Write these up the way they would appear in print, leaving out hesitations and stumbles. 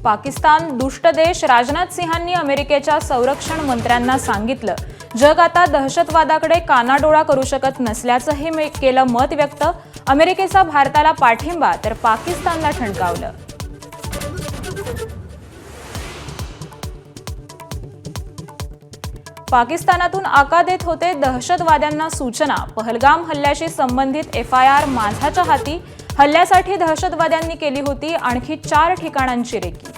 पाकिस्तान दुष्ट देश. राजनाथ सिंहांनी अमेरिकेच्या संरक्षण मंत्र्यांना सांगितलं, जग आता दहशतवादाकडे कानाडोळा करू शकत नसल्याचंही केलं मत व्यक्त. अमेरिकेचा भारताला पाठिंबा तर पाकिस्तानला ठणकावलं. पाकिस्तानातून आका देत होते दहशतवाद्यांना सूचना. पहलगाम हल्ल्याशी संबंधित FIR माझाच्या हाती. हल्ल्यासाठी दहशतवाद्यांनी केली होती आणखी 4 ठिकाणांची रेकी.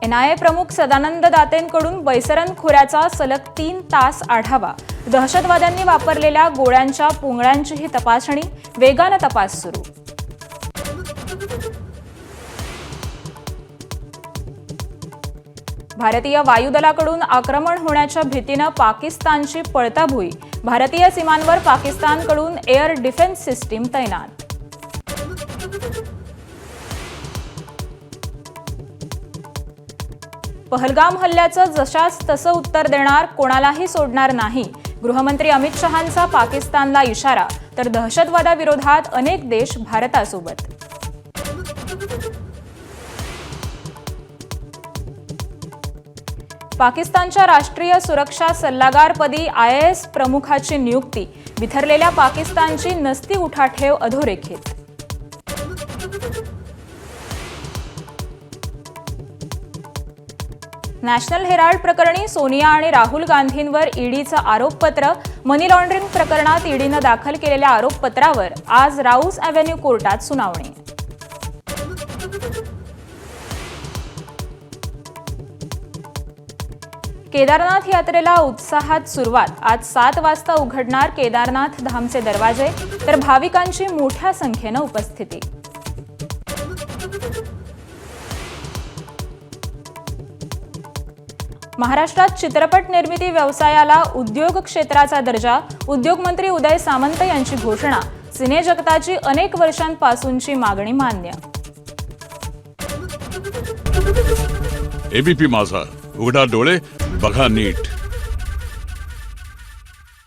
NIA प्रमुख सदानंद दातेंकडून बैसरन खोऱ्याचा सलग 3 तास आढावा. दहशतवाद्यांनी वापरलेल्या गोळ्यांच्या पुंगळ्यांचीही तपासणी. वेगानं तपास सुरू. भारतीय वायुदलाकडून आक्रमण होण्याच्या भीतीनं पाकिस्तानची पळताभुई. भारतीय सीमांवर पाकिस्तानकडून एअर डिफेन्स सिस्टीम तैनात. पहलगाम हल्ल्याचं जशास तसं उत्तर देणार, कोणालाही सोडणार नाही. गृहमंत्री अमित शहांचा पाकिस्तानला इशारा. तर दहशतवादाविरोधात अनेक देश भारतासोबत. पाकिस्तानच्या राष्ट्रीय सुरक्षा सल्लागारपदी IAS प्रमुखाची नियुक्ती. बिथरलेल्या पाकिस्तानची नसती उठाठेव अधोरेखित. नॅशनल हेराल्ड प्रकरणी सोनिया आणि राहुल गांधींवर ईडीचं आरोपपत्र. मनी लॉन्ड्रिंग प्रकरणात ईडीनं दाखल केलेल्या आरोपपत्रावर आज राऊस अॅव्हेन्यू कोर्टात सुनावणी. केदारनाथ यात्रेला उत्साहात सुरुवात. आज 7 वाजता उघडणार केदारनाथ धामचे दरवाजे. तर भाविकांची मोठ्या संख्येनं उपस्थिती. महाराष्ट्रात चित्रपट निर्मिती व्यवसायाला उद्योग क्षेत्राचा दर्जा. उद्योगमंत्री उदय सामंत यांची घोषणा. सिने जगताची अनेक वर्षांपासूनची मागणी मान्य. ABP माझा, उघडा डोळे बघा नीट.